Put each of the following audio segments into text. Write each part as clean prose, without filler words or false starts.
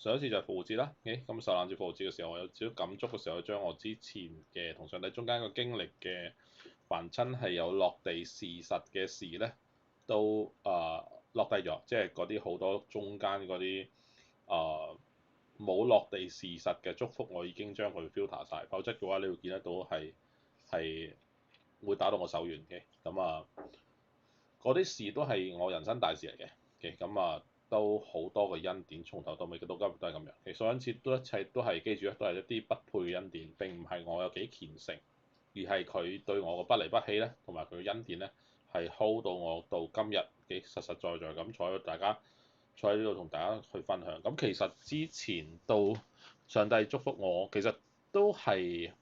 上一次就係復活節啦，咁受難節復活節嘅時候，我有少少感觸嘅時候，將我之前嘅同上帝中間個經歷嘅凡親係有落地事實嘅事咧，都落低咗，即係嗰啲好多中間嗰啲冇落地事實嘅祝福，我已經將佢 filter 晒，否則嘅話你會見得到係會打到我手軟嘅，咁嗰啲事都係我人生大事嚟嘅，咁都好多嘅恩典，從頭到尾到今日都係咁樣。其實因此都一切都係記住都係一啲不配嘅恩典，並唔係我有幾虔誠，而係佢對我嘅不離不棄咧，同埋佢嘅恩典咧，係 hold 到我到今日嘅實實在在咁坐喺呢度同大家去分享。咁其實之前到上帝祝福我，其實都係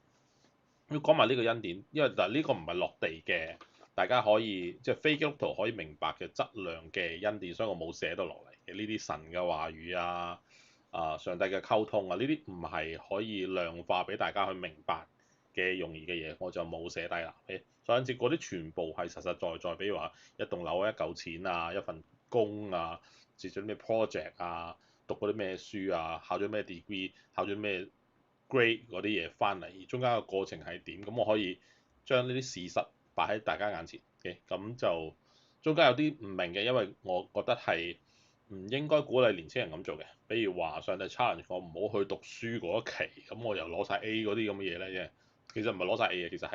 要講埋呢個恩典，因為嗱呢個唔係落地嘅。大家可以即係非基督徒可以明白嘅質量嘅恩典，所以我冇寫到落嚟嘅呢啲神嘅話語上帝嘅溝通呢啲唔係可以量化俾大家去明白嘅容易嘅嘢，我就冇寫低啦。所以因此嗰啲全部係實實在在，比如話一棟樓、一嚿錢一份工接咗啲咩 project 讀嗰啲咩書考咗咩 degree、考咗咩 grade 嗰啲嘢翻嚟，而中間嘅過程係點，咁我可以將呢啲事實擺喺大家眼前嘅，咁就中間有啲唔明嘅，因為我覺得係唔應該鼓勵年青人咁做嘅。比如話上帝 challenge 我唔好去讀書嗰一期，咁我又攞晒 A 嗰啲咁嘅嘢咧，其實唔係攞晒 A 嘅，其實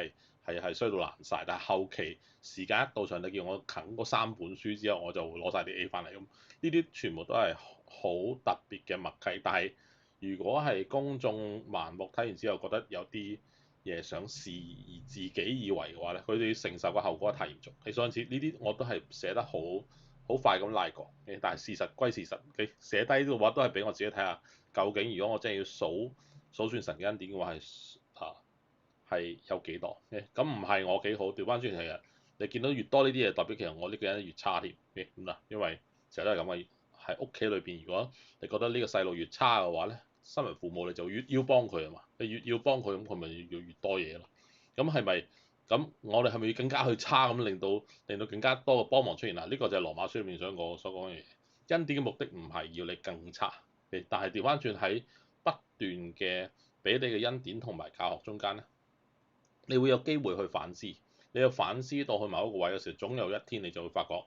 係衰到爛晒。但係後期時間一到，上帝叫我啃嗰3本書之後，我就攞晒啲 A 翻嚟。咁呢啲全部都係好特別嘅默契。但係如果係公眾盲目睇完之後覺得有啲嘢想試而自己以為嘅話咧，佢哋承受嘅後果太嚴重。其實因此呢啲我都係寫得好快咁賴過，但係事實歸事實，寫低嘅話都係俾我自己睇下，究竟如果我真係要數算神嘅恩典嘅話係有幾多？咁唔係我幾好，調翻轉係你見到越多呢啲嘢，代表其實我呢個人越差添。咁因為成日都係咁嘅，喺屋企裏邊，如果你覺得呢個細路越差嘅話咧，身為父母你就越要幫佢啊嘛，你越要幫佢咁，佢咪要越多嘢咯。咁係咪？咁我哋係咪要更加去差咁，令到更加多嘅幫忙出現啊？呢個就係羅馬書裏面所講嘅嘢。恩典嘅目的唔係要你更差，但係調翻轉喺不斷嘅俾你嘅恩典同埋教學中間咧，你會有機會去反思。你有反思到去某一個位嘅時候，總有一天你就會發覺，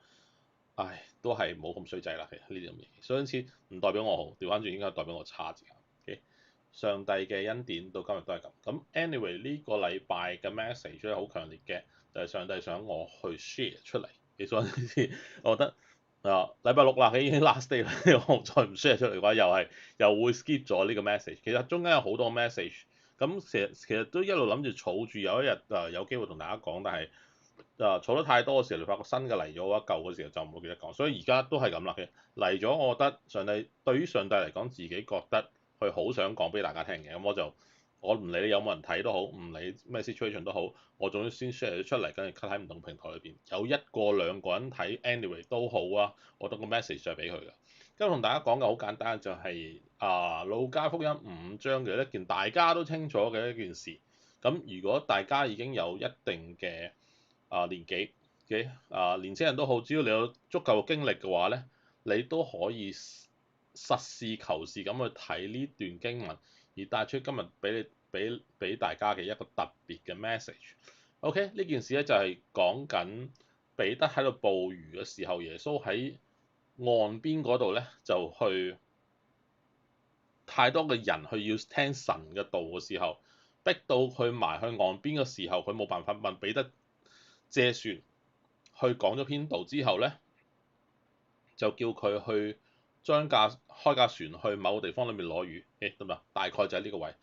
唉，都係冇咁衰仔啦。其實呢啲咁嘢，所以因此唔代表我好，調翻轉應該代表我差字。上帝嘅恩典到今日都係咁。咁 anyway 呢個禮拜嘅 message 咧好強烈嘅，就係上帝想我去 share 出嚟。其實我覺得禮拜六啦，已經 last day 啦，我再唔 share 出嚟嘅話，又會 skip 咗呢個 message。其實中間有好多 message，咁其實都一路諗住儲住有一日有機會同大家講，但係儲得太多嘅時候，你發覺新嘅嚟咗，舊嘅時候就唔會記得講。所以而家都係咁啦。嚟咗，我覺得對於上帝嚟講，自己覺得佢好想講俾大家聽嘅，咁我唔理你有冇人睇都好，唔理咩 situation 都好，我總之先 share 咗出嚟，跟住 cut 喺唔同平台裏邊，有1個2個人睇 anyway 都好啊，我得個 message 就係俾佢㗎。今日同大家講嘅好簡單，就係路加福音5章嘅一件大家都清楚嘅一件事。咁如果大家已經有一定嘅年紀嘅年青人都好，只要你有足夠嘅經歷嘅話咧，你都可以實事求是咁去睇呢段經文，而帶出今日俾大家嘅一個特別嘅 message。OK， 呢件事咧就係講緊彼得喺度捕魚嘅時候，耶穌喺岸邊嗰度咧就去太多嘅人去要聽神嘅道嘅時候，逼到佢埋去岸邊嘅時候，佢冇辦法問彼得借船去講咗篇道之後咧，就叫佢去開架船去某個地方裏面攞魚，得唔得？大概就喺呢個位。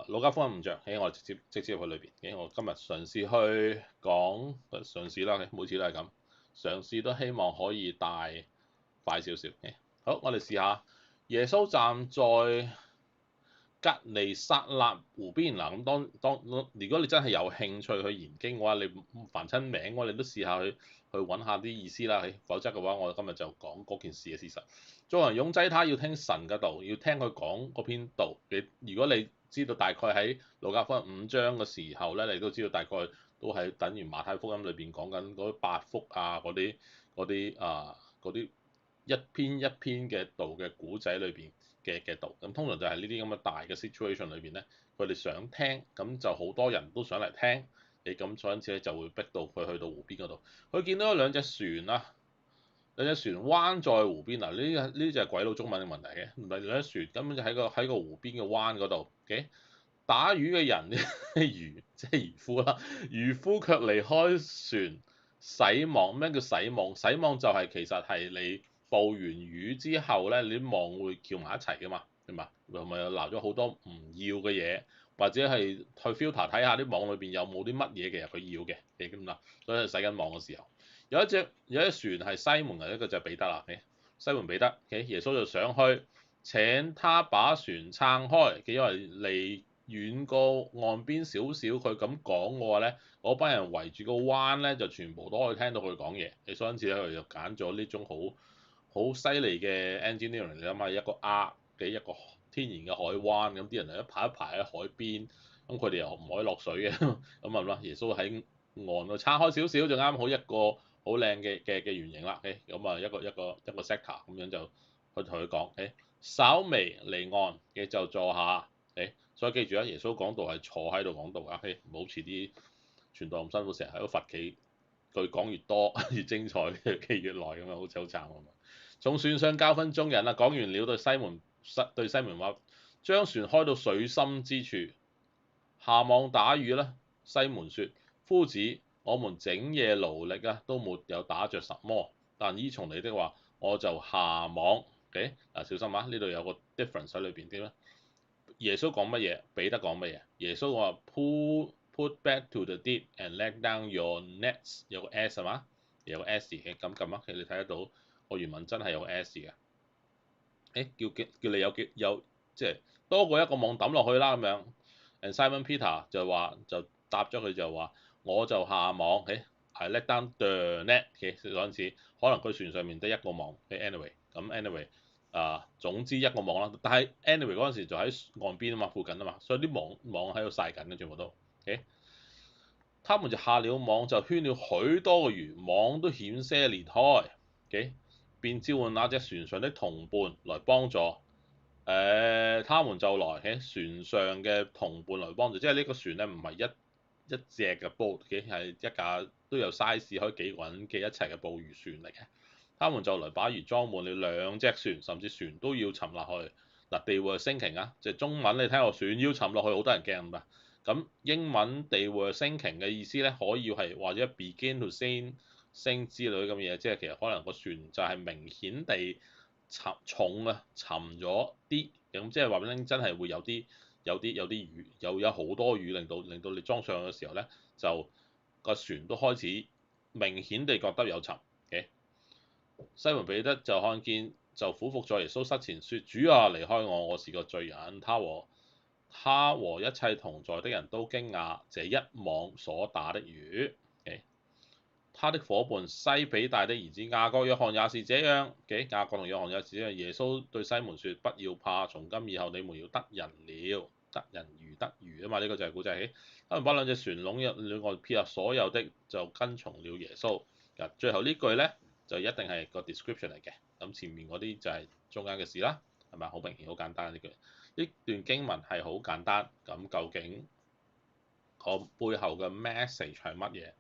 路加福音5章，我直接入去裏邊。我今日嘗試去講，嘗試啦，每次都係咁，嘗試都希望可以帶快少少。好，我哋試下。耶穌站在革尼撒勒湖邊嗱，咁如果你真係有興趣去研經嘅話，你凡親名我哋都試下去揾下啲意思啦。否則嘅話，我今日就講嗰件事嘅事實。眾人擁擠他，要聽神嘅道，要聽佢講嗰篇道。如果你知道大概喺路加福音5章嘅時候咧，你都知道大概都係等於馬太福音裏邊講緊嗰8福嗰啲一篇一篇嘅道嘅古仔裏邊嘅道，咁通常就係呢啲咁嘅大嘅 situation 裏邊咧，佢哋想聽，咁就好多人都想嚟聽，你咁所以因此咧就會逼到佢去到湖邊嗰度，佢見到有兩隻船啊。兩隻船灣在湖邊嗱，呢就係鬼佬中文嘅問題嘅，唔係兩隻船根本就喺個湖邊嘅灣嗰度嘅，打魚嘅人漁即係漁夫啦，漁夫卻離開船洗網。咩叫洗網？洗網就係其實係你捕完魚之後咧，你啲網會翹埋一齊噶嘛，係嘛？同埋又撈咗好多唔要嘅嘢，或者係去 filter 睇下啲網裏邊有冇啲乜嘢其實佢要嘅咁啦，所以洗緊網嘅時候。有一隻船係西門嘅，一個就係彼得啦。西門彼得，耶穌就上去請他把船撐開。因為離遠過岸邊少少，佢咁講嘅話咧，嗰班人圍住個灣咧就全部都可以聽到佢講嘢。所以因此咧，佢就揀咗呢種好犀利嘅 engineering。你諗下一個嘅一個天然嘅海灣，咁啲人係一排一排喺海邊，咁佢哋又唔可以落水嘅，咁啊啦，耶穌喺岸度撐開少少就啱好一個好靚嘅圓形啦，咁啊一個 sector 咁樣就去同佢講，稍微離岸嘅就坐下，所以記住啊，耶穌講道係坐喺度講道啊，唔好似啲傳道咁辛苦，成日喺度罰企，佢講越多越精彩，企越耐咁樣，好似好慘咁啊！從船上教訓眾人啦，講完了對西門話，將船開到水深之處，下網打魚啦。西門說：夫子，我們整夜勞力啊，都沒有打着什麼，但依從你的話，我就下網。小心啊，呢度有個 difference 喺裏邊添啦。耶穌講乜嘢？彼得講乜嘢？耶穌話 put back to the deep and let down your nets， 有個 s 係嘛？有個 s 嘅，咁撳啊，你睇得到我原文真係有個 s 嘅。叫你有即係多過一個網抌落去啦咁樣。And Simon Peter 就答咗佢就話，我就下網。I let down the net 嘅嗰陣時，可能佢船上面得一個網。anyway 咁 anyway 總之一個網啦。但係 anyway 嗰陣時就喺岸邊啊嘛，附近啊嘛，所以啲網喺度曬緊嘅全部都。他們就下了網，就圈了許多嘅魚，網都險些裂開。便召喚那隻船上的同伴來幫助。他們就來船上嘅同伴來幫助，即係呢個船咧唔係一隻嘅 boat 係一架都有 size 可以幾個人嘅一齊嘅捕魚船嚟嘅。他們就來把魚裝滿了兩隻船，甚至船都要沉落去。嗱，they were sinking啊，即係中文你聽我船要沉落去，好多人驚㗎。咁英文 they were sinking 嘅意思咧，可以係或者 begin to sink 之類咁嘅嘢，即係其實可能個船就係明顯地重啊，沉咗啲，咁即係話俾你聽，真係會有啲魚，有好多魚令到你裝上去嘅時候咧，就個船都開始明顯地覺得有沉嘅。西門彼得就看見，就俯伏在耶穌膝前說：主啊，離開我，我是個罪人。他和一切同在的人都驚訝這一網所打的魚。他的夥伴西比泰的兒子雅各、約翰也是這樣。雅各同約翰也是這樣。耶穌對西門說：不要怕，從今以後你們要得人了，得人如得魚啊嘛。呢個就係古仔。他們把兩隻船攏入了岸，撇下所有的就跟從了耶穌。最後呢句咧就一定係個 description 嚟嘅。咁前面嗰啲就係中間嘅事啦，係咪好明顯好簡單呢句？呢段經文係好簡單。咁究竟個背後嘅 message 係乜嘢？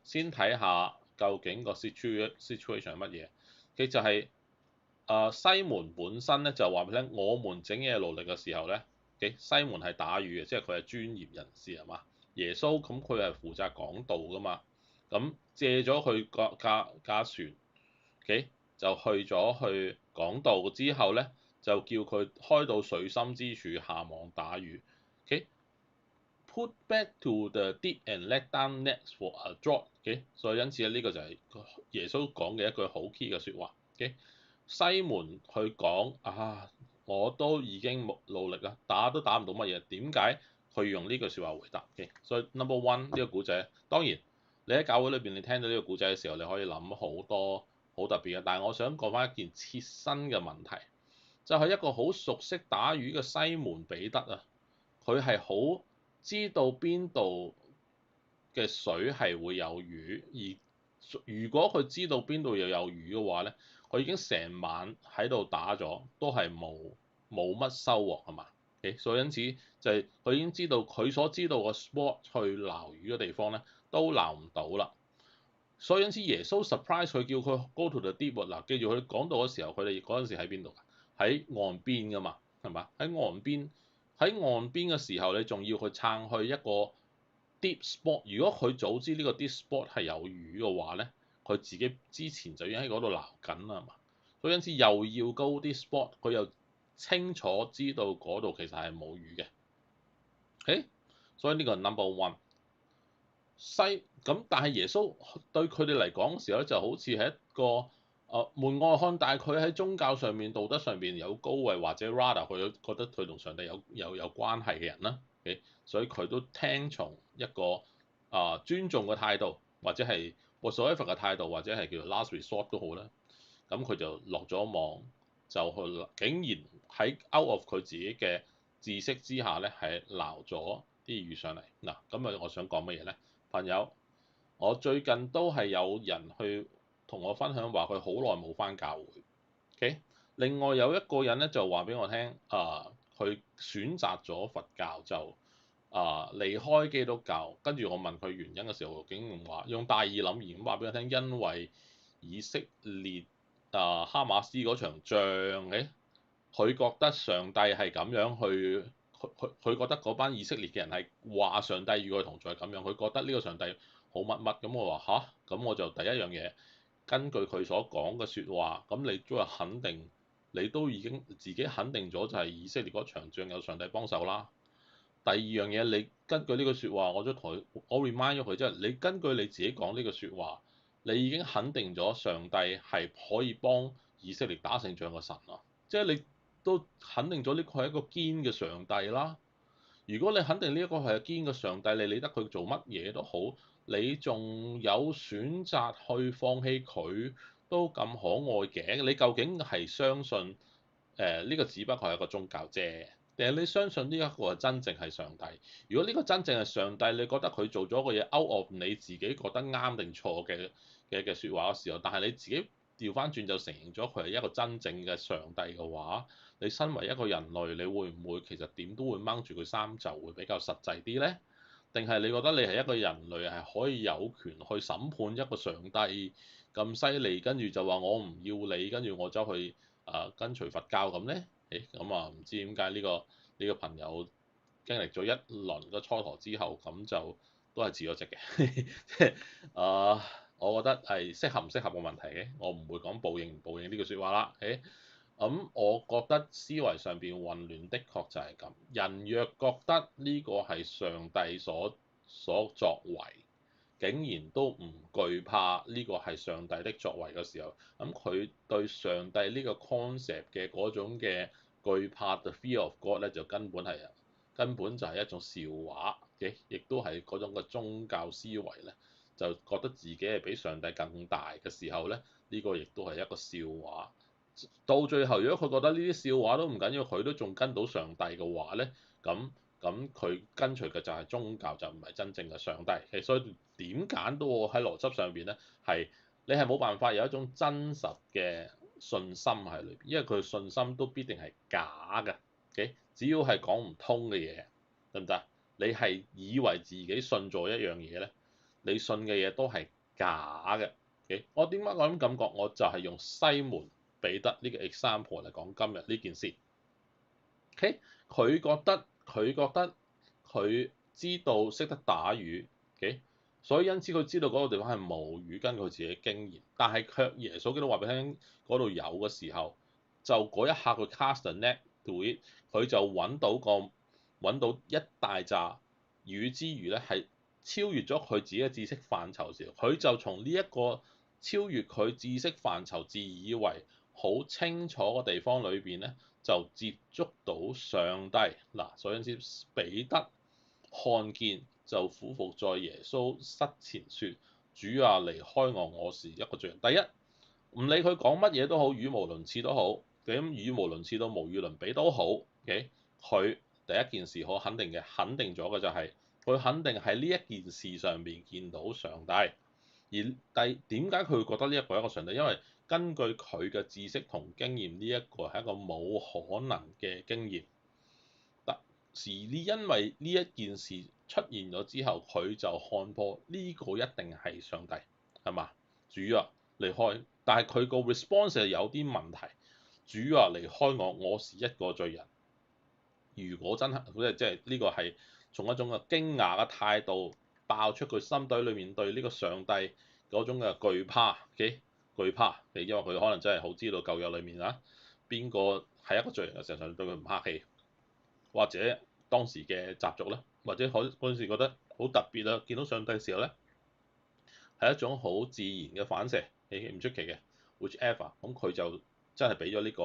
先睇下究竟個 situation 係乜嘢。佢就係西門本身咧就話俾你聽，我們整夜勞力嘅時候咧，西門係打魚嘅，即係佢係專業人士係嘛？耶穌咁佢係負責講道㗎嘛，咁借咗佢架船，就去咗去講道之後咧，就叫佢開到水深之處下網打魚。Put back to the deep and let down nets for a draught。所以因此咧，呢個就係耶穌講嘅一句好 key 嘅説話。西門去講我都已經努力啦，打都打唔到乜嘢，點解佢用呢句説話回答？所以 number one 呢個古仔，當然你喺教會裏邊你聽到呢個古仔嘅時候，你可以諗好多好特別嘅，但係我想講翻一件切身嘅問題，就係一個好熟悉打魚嘅西門彼得啊，佢係好知道邊度嘅水係會有魚，而如果佢知道邊度又有魚嘅話咧，佢已經成晚喺度打咗，都係冇乜收穫係嘛？OK，所以因此就係佢已經知道佢所知道個 spot 去撈魚嘅地方咧，都撈唔到啦。所以因此耶穌 surprise 佢叫佢 go to the deep 嗱，記住佢講到嘅時候，佢哋嗰陣時喺邊度㗎？喺岸邊㗎嘛，係嘛？喺岸邊嘅時候，你仲要去撐去一個 deep spot。如果佢早知呢個 deep spot 係有魚嘅話咧，佢自己之前就已經喺嗰度撈緊啦，係嘛？所以因此又要 go deep spot，佢又清楚知道嗰度其實係冇魚嘅。誒，所以呢個係 number one。咁，但係耶穌對佢哋嚟講嘅時候咧，就好似係一個門外漢，但係佢喺宗教上面、道德上面有高位，或者 rather 佢覺得佢同上帝有關係嘅人啦。Okay? 所以佢都聽從一個尊重嘅態度，或者係 whatsoever 嘅態度，或者係叫做 last resort 都好啦。咁佢就落咗網，就去竟然喺 out of 佢自己嘅知識之下咧，係撈咗啲魚上嚟嗱。咁我想講乜嘢咧？朋友，我最近都係有人去同我分享話佢好耐冇返教會。Okay? 另外有一個人咧就話俾我聽，佢選擇咗佛教就離開基督教。跟住我問佢原因嘅時候，竟然話用大義凜然咁話俾我聽，因為以色列哈馬斯嗰場仗嘅，佢覺得上帝係咁樣去。佢覺得嗰班以色列嘅人係話上帝與佢同在咁樣，佢覺得呢個上帝好乜乜咁。我話吓，咁我就第一樣嘢根據佢所講嘅説話，咁你都係肯定，你都已經自己肯定咗就係以色列嗰場仗有上帝幫手啦。第二樣嘢，你根據呢個説話，我我 remind 咗佢，即係你根據你自己講呢個説話，你已經肯定咗上帝係可以幫以色列打勝仗嘅神啦，即係你都肯定咗呢個係一個堅嘅上帝啦。如果你肯定呢一個係堅嘅上帝，你理得佢做乜嘢都好，你仲有選擇去放棄佢都咁可愛嘅，你究竟係相信呢個只不過係一個宗教啫，定係你相信呢一個係真正係上帝？如果呢個真正係上帝，你覺得佢做咗個嘢 out of 你自己覺得啱定錯嘅説話嘅時候，但係你自己調翻轉就承認咗佢係一個真正嘅上帝嘅話，你身為一個人類，你會唔會其實點都會掹住佢衫袖會比較實際啲呢？定係你覺得你係一個人類係可以有權去審判一個上帝咁犀利，跟住就話我唔要你，跟住我走去跟隨佛教咁呢？咁唔知點解呢個朋友經歷咗一輪嘅蹉跎之後，咁就都係辭咗職嘅。即係我覺得係適合唔適合嘅問題嘅，我唔會講報應唔報應呢句説話啦。我覺得思維上邊混亂，的確就係咁。人若覺得呢個係上帝所作為，竟然都唔懼怕呢個係上帝的作為嘅時候，咁佢對上帝呢個 concept 嘅嗰種嘅懼怕 the fear of God 咧，就根本就係一種笑話嘅，亦都係嗰種嘅宗教思維咧，就覺得自己係比上帝更大嘅時候咧，呢個亦都係一個笑話。到最後，如果佢覺得呢啲笑話都唔緊要，佢都仲跟到上帝嘅話咧，咁佢跟隨嘅就係宗教，就唔係真正嘅上帝。其實所以點揀都喺邏輯上邊咧，你係冇辦法有一種真實嘅信心喺裏邊，因為佢信心都必定係假嘅。Okay? 只要係講唔通嘅嘢，得唔得？你係以為自己信咗一樣嘢咧，你信嘅嘢都係假嘅。Okay? 我點解我咁感覺？我就係用西門彼得呢個 example 嚟講今日呢件事。Okay? 佢覺得佢知道識得打魚，okay? 所以因此佢知道嗰個地方係無魚，根據佢自己經驗。但係卻耶穌基督話俾佢聽嗰度有嘅時候，就嗰一刻佢 cast the net to it，佢就揾到一大紮魚之餘咧，係超越咗佢自己嘅知識範疇時，佢就從呢一個超越佢知識範疇自以為好清楚嘅地方裏邊咧，就接觸到上帝嗱。所以因此彼得看見就俯伏在耶穌膝前說：主啊，離開我，我是一個罪人。第一，唔理佢講乜嘢都好，語無倫次都好，咁語無倫次到無與倫比都好。佢第一件事好肯定咗嘅就係佢肯定喺呢一件事上面見到上帝。而點解佢會覺得呢一個係一個上帝？因為根據佢嘅知識同經驗，呢一個係一個冇可能嘅經驗。但是呢，因為呢一件事出現咗之後，佢就看破呢個一定係上帝，係嘛？主啊，離開！但係佢個 response 係有啲問題。主啊，離開我，我是一個罪人。如果真係即係呢個係從一種嘅驚訝嘅態度爆出佢心底裏面對呢個上帝嗰種嘅懼怕，OK？懼怕，因為佢可能真係好知道舊約裏面啊，邊個係一個罪人嘅時候，上帝對佢唔客氣，或者當時嘅習俗咧，或者嗰陣時覺得好特別啊，見到上帝嘅時候咧，係一種好自然嘅反射，唔出奇嘅，whichever，咁佢就真係俾咗呢個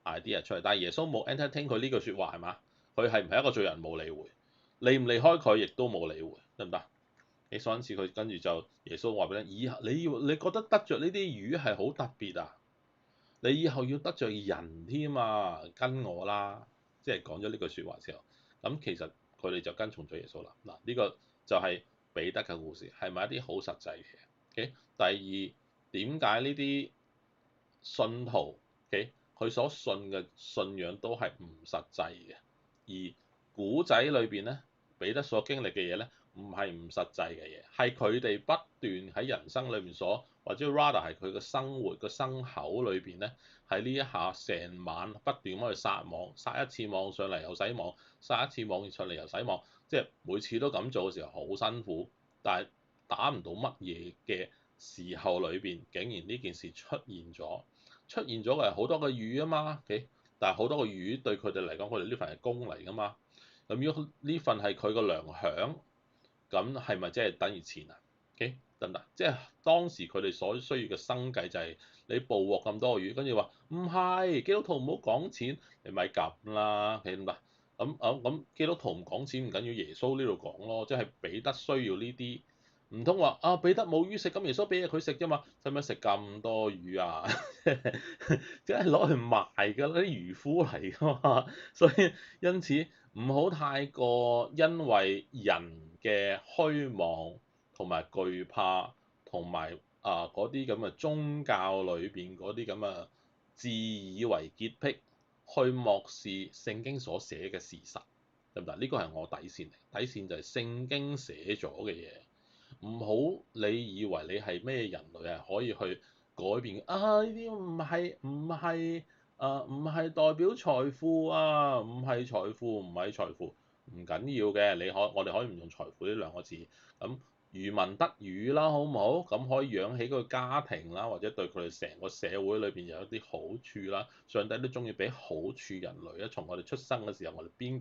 idea 出嚟，但係耶穌冇 entertain 佢呢句説話係嘛？佢係唔係一個罪人冇理會，離唔離開佢亦都冇理會，得唔得？你所以佢跟住就耶穌話俾你，以後你覺得得着呢啲魚係好特別啊？你以後要得着人添啊，跟我啦，即係講咗呢句説話之後，咁其實佢哋就跟從咗耶穌啦。嗱，呢個就係彼得嘅故事，係咪一啲好實際嘅嘢？第二，點解呢啲信徒佢所信嘅信仰都係唔實際嘅？而古仔裏邊咧，彼得所經歷嘅嘢咧，唔係唔實際嘅嘢，係佢哋不斷喺人生裏面所，或者 rather 係佢嘅生活嘅生口裏邊咧，喺呢一下成晚不斷咁去撒網，撒一次網上嚟又洗網，撒一次網上嚟又洗網，即係每次都咁做嘅時候好辛苦，但係打唔到乜嘢嘅時候裏邊，竟然呢件事出現咗嘅係好多個魚啊嘛，但係好多個魚對佢哋嚟講，佢哋呢份係工嚟㗎嘛，咁如果呢份係佢個糧餉，咁係咪即係等於錢啊？得唔得？即係當時佢哋所需要嘅生計就係你捕獲咁多個魚，跟住話唔係基督徒唔好講錢，你咪咁啦，得唔得？咁基督徒唔講錢唔緊要，耶穌呢度講咯，即係彼得需要呢啲。唔通話啊彼得冇魚食，咁耶穌俾嘢佢食啫嘛，使唔使食咁多魚啊？即係攞去賣㗎，啲漁夫嚟㗎嘛，所以因此唔好太過因為人嘅虛妄同埋懼怕同埋嗰啲咁嘅宗教裏邊嗰啲咁嘅自以為潔癖，去漠視聖經所寫嘅事實，得唔得？呢個係我底線嚟，底線就係聖經寫咗嘅嘢。唔好你以為你係咩人類係可以去改變啊？呢啲唔係代表財富啊，唔係財富，唔係財富，唔緊要嘅。我哋可以唔用財富呢兩個字，咁漁民得魚啦，好唔好？咁可以養起個家庭啦，或者對佢哋成個社會裏邊有一啲好處啦。上帝都中意俾好處人類啊！從我哋出生嘅時候，我哋邊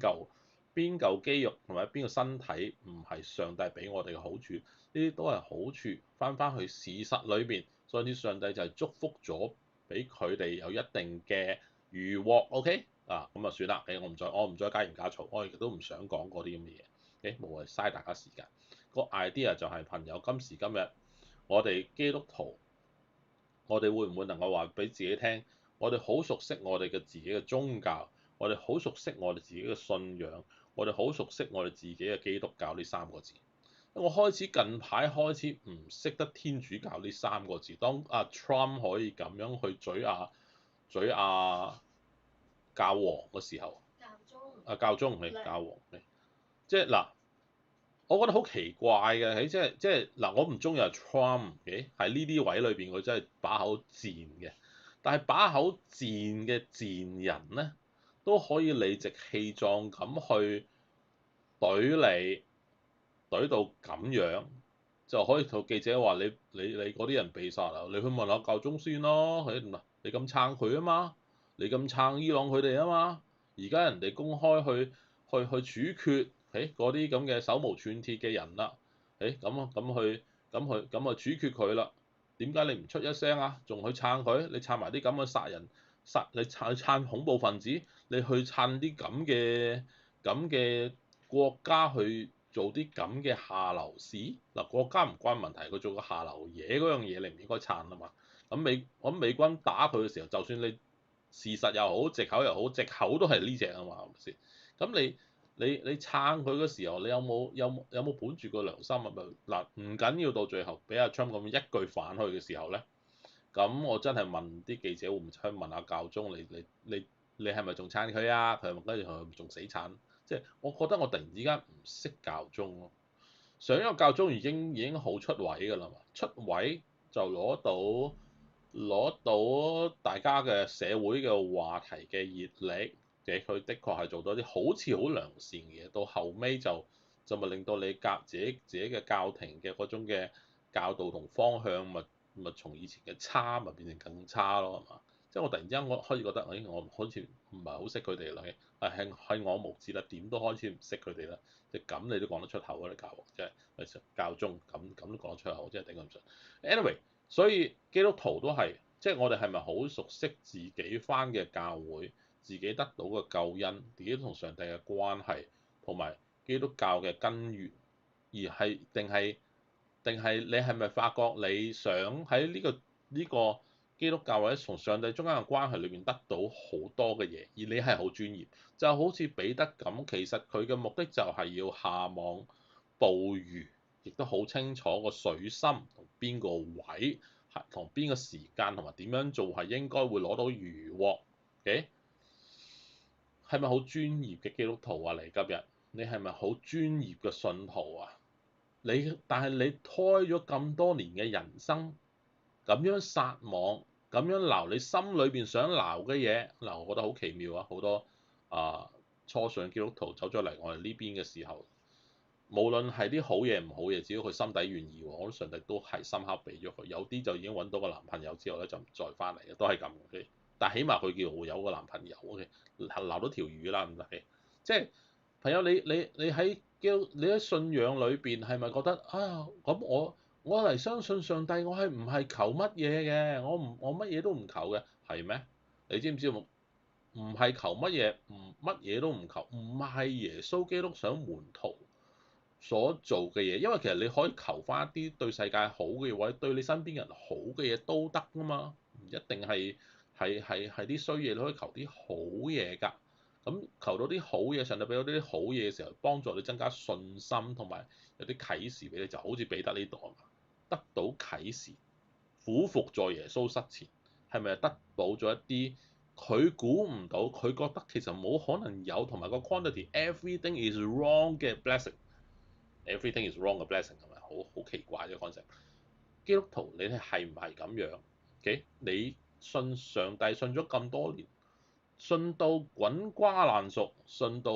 嚿肌肉同埋邊個身體唔係上帝俾我哋嘅好處？呢啲都係好處，翻去事實裏邊，所以啲上帝就係祝福咗俾佢哋有一定嘅餘獲，OK 啊，咁啊算啦，我唔再加鹽加醋，我亦都唔想講嗰啲咁嘅嘢，無謂嘥大家時間。個 idea 就係朋友，今時今日我哋基督徒，我哋會唔會能夠話俾自己聽，我哋好熟悉我哋嘅自己嘅宗教，我哋好熟悉我哋自己嘅信仰，我哋好熟悉我哋自己嘅基督教呢三個字。我近排開始唔識得天主教呢三個字。當阿 Trump 可以咁樣去嘴教皇嘅時候，教宗唔係教皇，即係嗱，我覺得好奇怪嘅，即係嗱，我唔中意阿 Trump 嘅，喺呢啲位裏邊佢真係把口賤嘅，但係把口賤嘅賤人咧，都可以理直氣壯咁去懟你。懟到咁樣就可以同記者話你嗰啲人被殺啦，你去問下教宗先咯，你咁撐佢啊嘛，你咁撐伊朗佢哋啊嘛，而家人哋公開去處決嗰啲咁嘅手無寸鐵嘅人啦，咁去處決佢啦，點解你唔出一聲啊？仲去撐佢？你撐埋啲咁嘅殺人你撐恐怖分子，你去撐啲咁嘅國家去做啲咁嘅下流事，嗱，國家唔關問題，佢做個下流嘢嗰樣嘢你唔應該撐啊嘛。咁美軍打佢嘅時候，就算你事實又好，藉口又好，藉口都係呢隻啊嘛，係咪先？咁你撐佢嘅時候，你有冇本住個良心啊？嗱，唔緊要到最後俾阿 Trump 咁一句反去嘅時候咧，咁我真係問啲記者會唔會去問下教宗，你係咪仲撐佢啊？佢係咪跟住佢仲死撐？即係我覺得我突然之間唔識教宗咯。上一個教宗已經好出位㗎啦嘛，出位就攞到大家嘅社會嘅話題嘅熱力嘅，佢的確係做到啲好似好良善嘅嘢，到後尾就咪令到你自己嘅教廷嘅嗰種嘅教導同方向咪從以前嘅差咪變成更差咯，係嘛？即係我突然之間我開始覺得，我好似唔係好識佢哋啦，係我無知啦，點都開始唔識佢哋啦。即係咁你都講得出口啊！你教皇即係教宗咁都講得出口，真係頂佢唔順。Anyway。所以基督徒都係，即係我哋係咪好熟悉自己返嘅教會，自己得到嘅救恩，自己同上帝嘅關係，同埋基督教嘅根源，而係定係你係咪發覺你想喺呢個基督教或者同上帝中間嘅關係裏邊得到好多嘅嘢，而你係好專業，就好似彼得咁，其實佢嘅目的就係要下網捕魚。亦都好清楚個水深同邊個位，同邊個時間同埋點樣做係應該會攞到魚獲嘅，係咪好專業嘅基督徒啊？嚟今日你係咪好專業嘅信徒啊？但係你開咗咁多年嘅人生，咁樣撒網，咁樣撈你心裏邊想撈嘅嘢，嗱，我覺得好奇妙啊！好多初信基督徒走咗嚟我哋呢邊嘅時候。無論係啲好嘢唔好嘢，只要佢心底願意，我覺得上帝都係深刻俾咗佢。有啲就已經揾到個男朋友之後咧，就唔再翻嚟嘅，都係咁嘅。但係起碼佢叫有個男朋友嘅，撈到條魚啦咁就即係朋友，你喺信仰裏邊係咪覺得啊？咁我嚟相信上帝，我係唔係求乜嘢嘅？我乜嘢都唔求嘅，係咩？你知唔知唔係求乜嘢？乜嘢都唔求，唔係耶穌基督想門徒所做嘅嘢，因為其實你可以求翻一啲對世界好嘅嘢，或者對你身邊人好嘅嘢都得㗎嘛，唔一定係啲衰嘢，你可以求啲好嘢㗎。咁求到啲好嘢，上帝俾到啲好嘢嘅時候，幫助你增加信心，同埋有啲啟示俾你，就好似彼得呢度啊嘛，得到啟示，俯伏在耶穌膝前，係咪得到咗一啲佢估唔到，佢覺得其實冇可能有，同埋個 quantity everything is wrong 嘅 blessing。Everything is wrong 嘅 blessing 係咪好奇怪嘅 concept？基督徒你係唔係咁樣？OK，你信上帝信咗咁多年，信到滾瓜爛熟，信到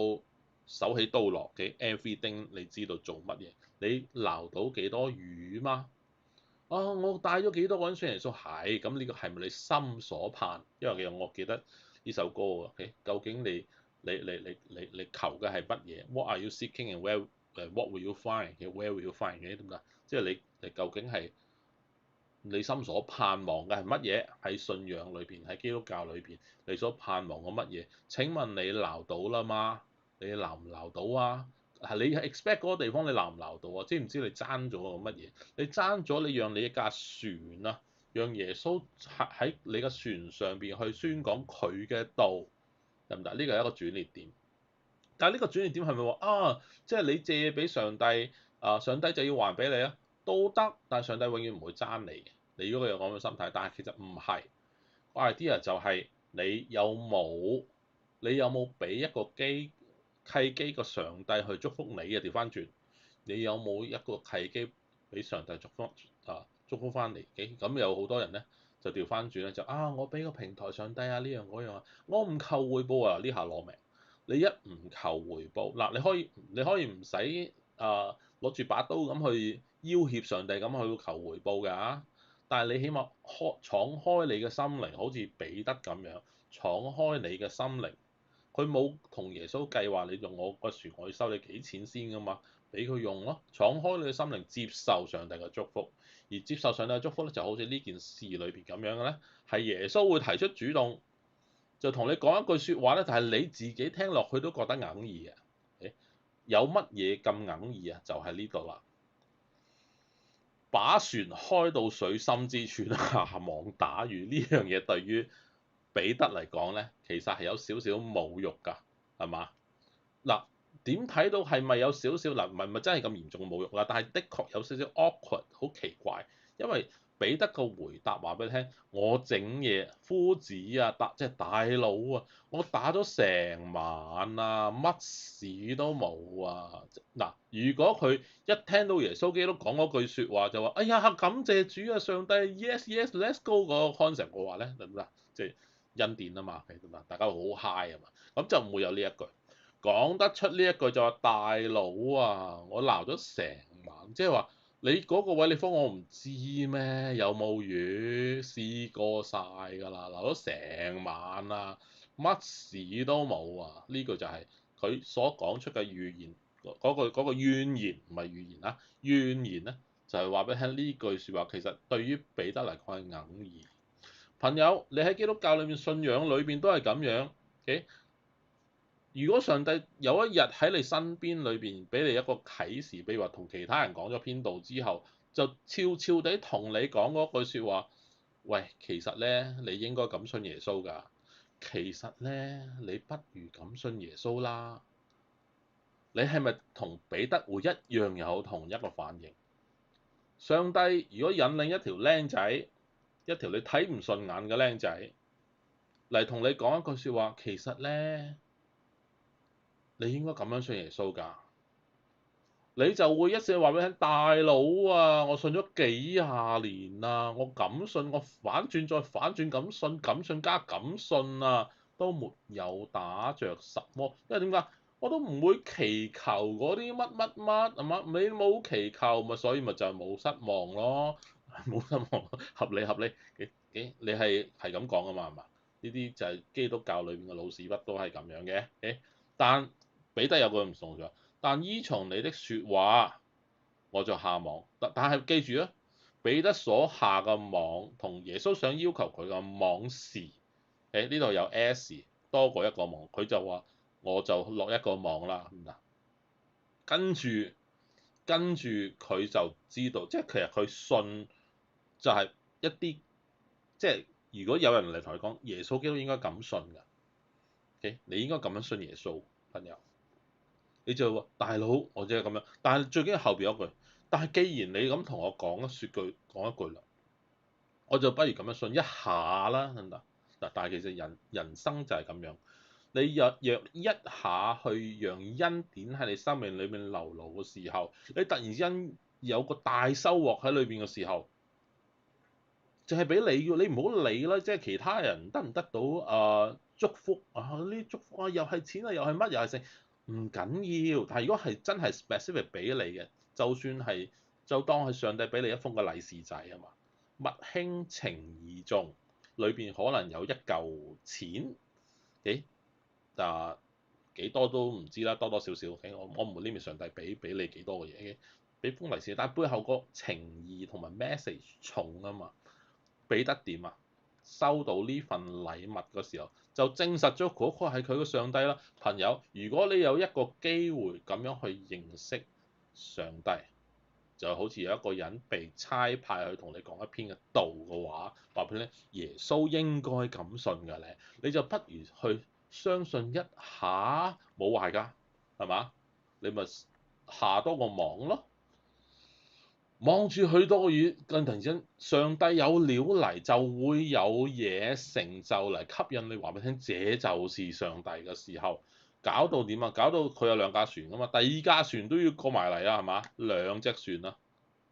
手起刀落嘅 everything，你知道做乜嘢？你撈到幾多魚嗎？我帶咗幾多個人信耶穌？係咁，呢個係咪你心所盼？因為其實我記得呢首歌喎。OK，究竟你求嘅係乜嘢？What are you seeking and what will you find？ Where will you find 嘅，點解？即係你究竟係你心所盼望嘅係乜嘢？喺信仰裏邊，喺基督教裏邊，你所盼望嘅乜嘢？請問你撈到啦嗎？你撈唔撈到啊？係你 expect 嗰個地方你撈唔撈到啊？知唔知你爭咗個乜嘢？你爭咗你讓你一架船啊，讓耶穌喺你嘅船上邊去宣講佢嘅道，得唔得？呢個係一個轉捩點。但係呢個轉捩點係咪話啊？即係你借俾上帝上帝就要還俾你啊？都得，但係上帝永遠唔會爭你嘅。你如果有咁嘅心態，但係其實唔係。個 idea 就係你有冇俾一個契機個上帝去祝福你嘅？調翻轉，你有冇一個契機俾上帝祝福翻嚟？咁有好多人咧就調翻轉咧，我俾個平台上帝啊，呢樣嗰樣啊，我唔求回報啊，呢下攞命。你一唔求回報嗱，你可以唔使攞住把刀咁去要挾上帝咁去求回報㗎，但係你起碼敞開你嘅心靈，好似彼得咁樣敞開你嘅心靈。佢冇同耶穌計劃你用我個船，我要收你幾錢先㗎嘛？俾佢用咯，敞開你嘅心靈，接受上帝嘅祝福。而接受上帝嘅祝福咧，就好似呢件事裏邊咁樣嘅咧，係耶穌會提出主動。就同你講一句説話咧，就係你自己聽落去都覺得哽耳嘅。有乜嘢咁哽耳啊？就係呢度啦。把船開到水深之處，下網打魚呢樣嘢對於彼得嚟講咧，其實係有少少侮辱㗎，係嘛？嗱，點睇到係咪有少少嗱？唔係真係咁嚴重嘅侮辱啦，但係的確有少少 awkward，好奇怪，因為彼得個回答話俾你聽，我整嘢，夫子啊，即係大佬啊，我打咗成晚啊，乜事都冇啊。嗱，如果佢一聽到耶穌基督講嗰句説話就話，哎呀，感謝主啊，上帝，yes yes，let's go 嗰個 concept 嘅話咧，得唔得？即係恩典啊嘛，得唔得？大家好 high 啊嘛，咁就唔會有呢一句。講得出呢一句就話大佬啊，我鬧咗成晚，即係話你嗰個位你方我唔知咩？有冇魚試過晒㗎啦，鬧咗成晚啊，乜事都冇啊！呢句就係佢所講出嘅預言，嗰個怨言唔係預言啊，怨言咧就係話俾你聽呢句説話其實對於彼得嚟講係哽耳。朋友，你喺基督教裏面信仰裏邊都係咁樣，OK？如果上帝有一日喺你身邊裏邊俾你一個啟示，比如話同其他人講咗篇道之後，就悄悄地同你講嗰句説話，喂，其實咧你應該咁信耶穌㗎，其實咧你不如咁信耶穌啦。你係咪同彼得會一樣有同一個反應？上帝如果引領一條僆仔，一條你睇唔順眼嘅僆仔嚟同你講一句説話，其實咧你應該咁樣信耶穌㗎。你就會一聲話俾你聽，大佬啊，我信咗幾廿年啦，我咁信，我反轉再反轉咁信，咁信加咁信啊，都沒有打着什麼，因為點解？我都唔會祈求嗰啲乜乜乜係嘛？你冇祈求咪，所以咪就係冇失望咯，冇失望，合理合理，你係咁講啊嘛係嘛？呢啲就係基督教裏邊嘅老屎忽都係咁樣嘅，但彼得有個唔同咗。但依從你的説話，我就下網。但係記住啊，彼得所下嘅網同耶穌想要求佢嘅網時，呢度有 S 多過一個網，佢就話我就落一個網啦。嗱，跟住佢就知道，即係其實佢信就係一啲，即係如果有人嚟同佢講耶穌基督應該咁信㗎你應該咁樣信耶穌，朋友。你就話大佬，我只係咁樣，但係最緊要後邊有一句，但係既然你咁同我講講一句啦，我就不如咁樣信一下啦，嗱，但係其實人生就係咁樣，你若一下去讓恩典喺你生命裏面流露嘅時候，你突然之間有個大收穫喺裏邊嘅時候，淨係俾你嘅，你唔好理啦，即係其他人得唔得到祝福啊？呢祝福啊，又係錢啊，又係乜，又係剩。唔緊要，但係如果係真係 specific 俾你嘅，就算係就當係上帝俾你一封嘅利是仔啊嘛，物輕情義重，裏邊可能有一嚿錢，幾多都唔知啦，多多少少，我唔會呢邊上帝俾你幾多嘅嘢，俾封利是，但係背後個情義同埋 message 重啊嘛，俾得點啊？收到呢份禮物嘅時候，就證實咗嗰個係佢嘅上帝啦。朋友，如果你有一個機會咁樣去認識上帝，就好似有一個人被差派去同你講一篇嘅道嘅話，話俾你聽，耶穌應該咁信㗎咧，你就不如去相信一下，冇壞㗎，係嘛？你咪下多個網咯。望住許多個月，突然之間，上帝有料嚟，就會有嘢成就嚟吸引你。話俾你聽，這就是上帝嘅時候，搞到點啊？搞到佢有兩架船㗎嘛，第二架船都要過埋嚟啊，係嘛？兩隻船啦，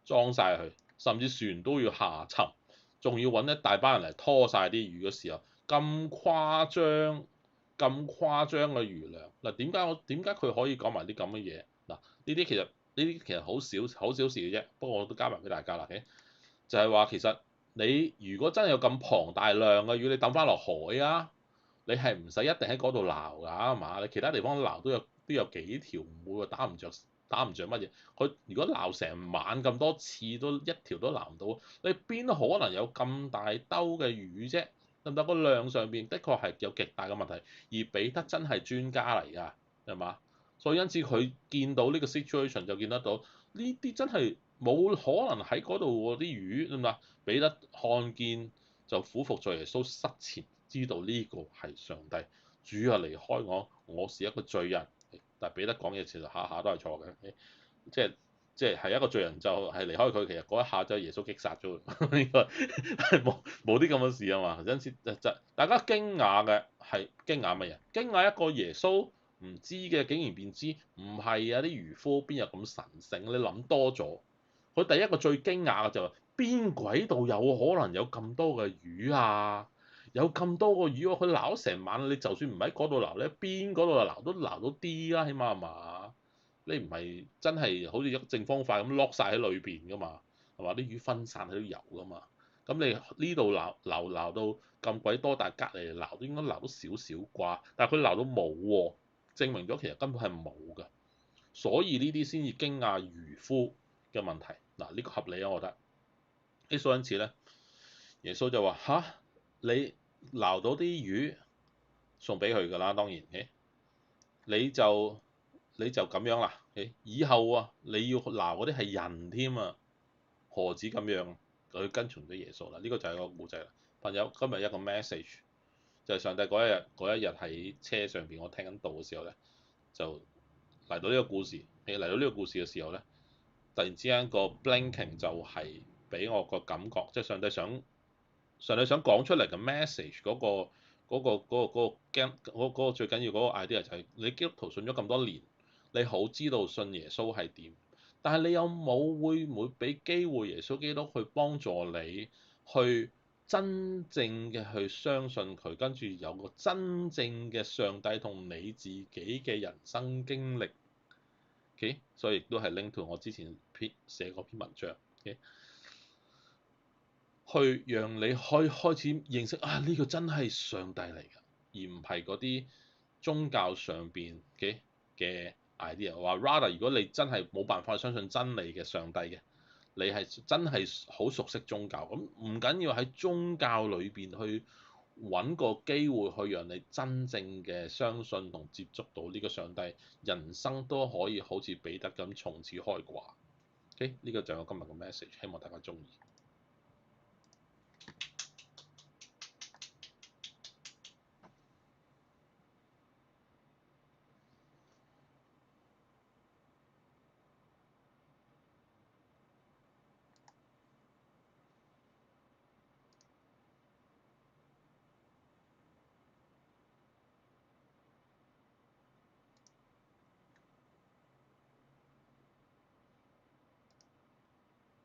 裝晒佢，甚至船都要下沉，仲要揾一大班人嚟拖晒啲魚嘅時候，咁誇張，咁誇張嘅魚量嗱，點解佢可以講埋啲咁嘅嘢嗱？呢啲其實好小事嘅啫，不過我都加埋俾大家啦。就係話其實你如果真係有咁龐大量嘅魚，你抌翻落海啊，你係唔使一定喺嗰度撈㗎，係嘛？你其他地方撈都有幾條，唔會話打唔着乜嘢。佢如果撈成晚咁多次都一條都撈唔到，你邊可能有咁大兜嘅魚啫？得唔得？個量上邊的確係有極大嘅問題，而彼得真係專家嚟㗎，係嘛？所以因此佢見到呢個 situation 就見得到呢啲真係冇可能喺嗰度喎啲魚，係嘛？彼得看見就俯伏在耶穌膝前，知道呢個係上帝。主啊，離開我，我是一個罪人。但係彼得講嘢其實下下都係錯嘅，即係即係一個罪人就係離開佢，其實嗰一下就係耶穌擊殺咗佢，應該係冇啲咁嘅事啊嘛。因此就大家驚訝嘅係驚訝乜嘢？驚訝一個耶穌唔知嘅竟然變知，唔係啊，啲漁夫邊有咁神聖？你諗多咗。佢第一個最驚訝嘅就係邊鬼度有可能有咁多嘅魚啊？有咁多個魚喎，佢撈咗成晚，你就算唔喺嗰度撈咧，邊嗰度撈都撈到啲啦，起碼係嘛？你唔係真係好似一個正方塊咁碌晒喺裏邊噶嘛？係嘛？啲魚分散喺度游噶嘛？咁你呢度撈到咁鬼多，但係隔離撈都應該撈到少少啩？但係佢撈到冇喎，證明咗其實根本係冇㗎。所以呢啲先至驚訝漁夫嘅問題。嗱，呢個合理啊，我覺得。因此咧，耶穌就話吓，你撈到啲魚送俾佢㗎啦，當然，你就咁樣啦，以後啊你要撈嗰啲係人添啊，何止咁樣？佢跟從咗耶穌啦，呢個就係個故仔啦。朋友，今日一個 message 就係上帝嗰一日喺車上邊，我聽緊道嘅時候咧，就嚟到呢個故事。嚟到呢個故事嘅時候咧，突然之間個 blinking 就係俾我個感覺，即係上帝想講出嚟嘅 message 嗰個最緊要嗰個 idea 就係你基督徒信咗咁多年，你好知道信耶穌係點，但係你有冇會唔會俾機會耶穌基督去幫助你去真正嘅去相信佢，跟住有個真正嘅上帝同你自己嘅人生經歷，OK？所以亦都係 link to 我之前寫嗰篇文章，OK？去讓你開始認識啊，呢個真係上帝嚟㗎，而唔係嗰啲宗教上邊嘅 idea。話 rather，如果你真係冇辦法相信真理嘅上帝嘅，你係真係好熟悉宗教，咁唔緊要喺宗教裏邊去揾個機會去讓你真正嘅相信同接觸到呢個上帝，人生都可以好似彼得咁從此開掛。OK，呢個就係我今日嘅 message，希望大家鍾意。